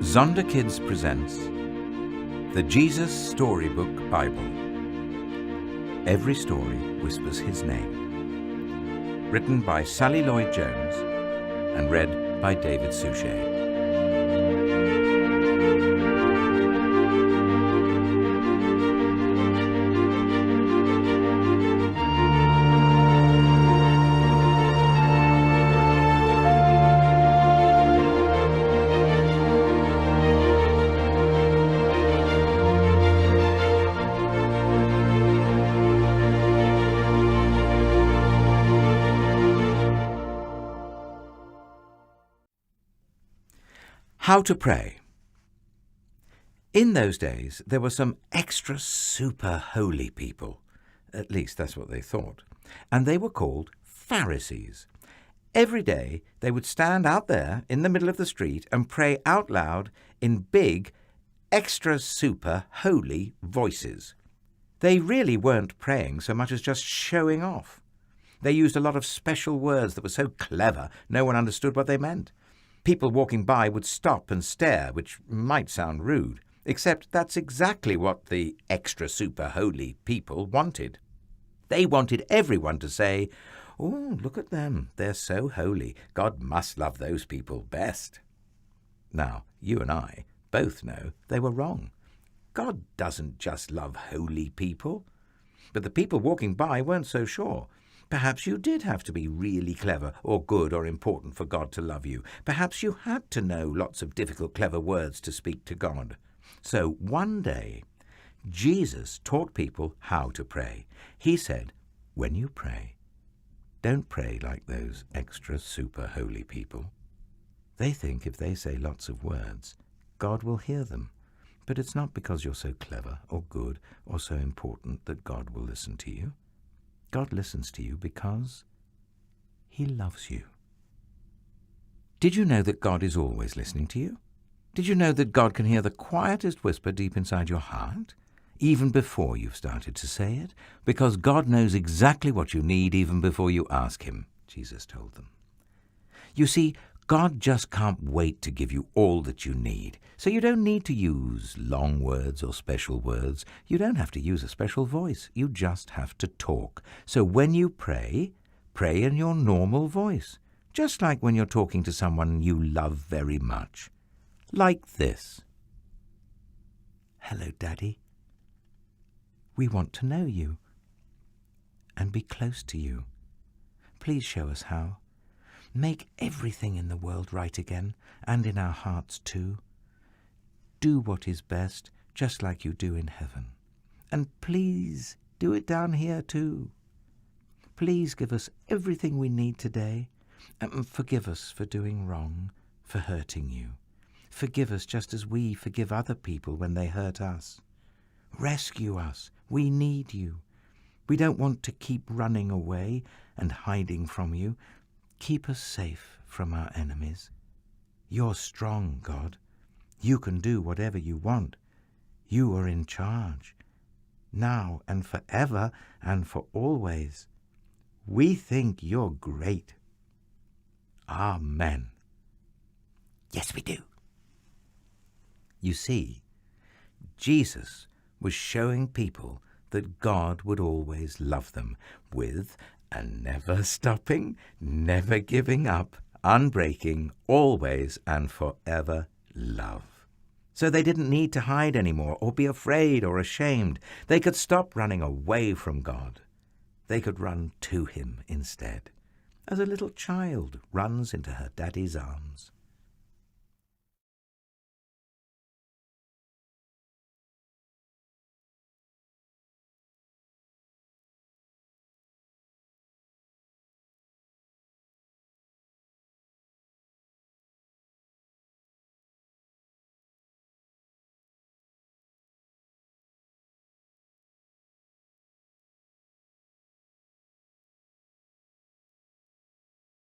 Zonda Kids presents the Jesus Storybook Bible. Every story whispers his name. Written by Sally Lloyd-Jones and read by David Suchet. How to pray. In those days, there were some extra super holy people. At least that's what they thought. And they were called Pharisees. Every day, they would stand out there in the middle of the street and pray out loud in big, extra super holy voices. They really weren't praying so much as just showing off. They used a lot of special words that were so clever no one understood what they meant. People walking by would stop and stare, which might sound rude, except that's exactly what the extra super holy people wanted. They wanted everyone to say, "Oh, look at them, they're so holy. God must love those people best." Now, you and I both know they were wrong. God doesn't just love holy people. But the people walking by weren't so sure. Perhaps you did have to be really clever or good or important for God to love you. Perhaps you had to know lots of difficult, clever words to speak to God. So one day, Jesus taught people how to pray. He said, when you pray, don't pray like those extra super holy people. They think if they say lots of words, God will hear them. But it's not because you're so clever or good or so important that God will listen to you. God listens to you because He loves you. Did you know that God is always listening to you? Did you know that God can hear the quietest whisper deep inside your heart, even before you've started to say it? Because God knows exactly what you need even before you ask Him, Jesus told them. You see, God just can't wait to give you all that you need. So you don't need to use long words or special words. You don't have to use a special voice. You just have to talk. So when you pray, pray in your normal voice, just like when you're talking to someone you love very much. Like this. Hello, Daddy. We want to know you and be close to you. Please show us how. Make everything in the world right again, and in our hearts too. Do what is best, just like you do in heaven. And please do it down here too. Please give us everything we need today, and forgive us for doing wrong, for hurting you. Forgive us just as we forgive other people when they hurt us. Rescue us. We need you. We don't want to keep running away and hiding from you. Keep us safe from our enemies. You're strong, God. You can do whatever you want. You are in charge, now and forever and for always. We think you're great. Amen. Yes, we do. You see, Jesus was showing people that God would always love them with a never stopping, never giving up, unbreaking, always and forever love. So they didn't need to hide anymore or be afraid or ashamed. They could stop running away from God. They could run to Him instead, as a little child runs into her daddy's arms.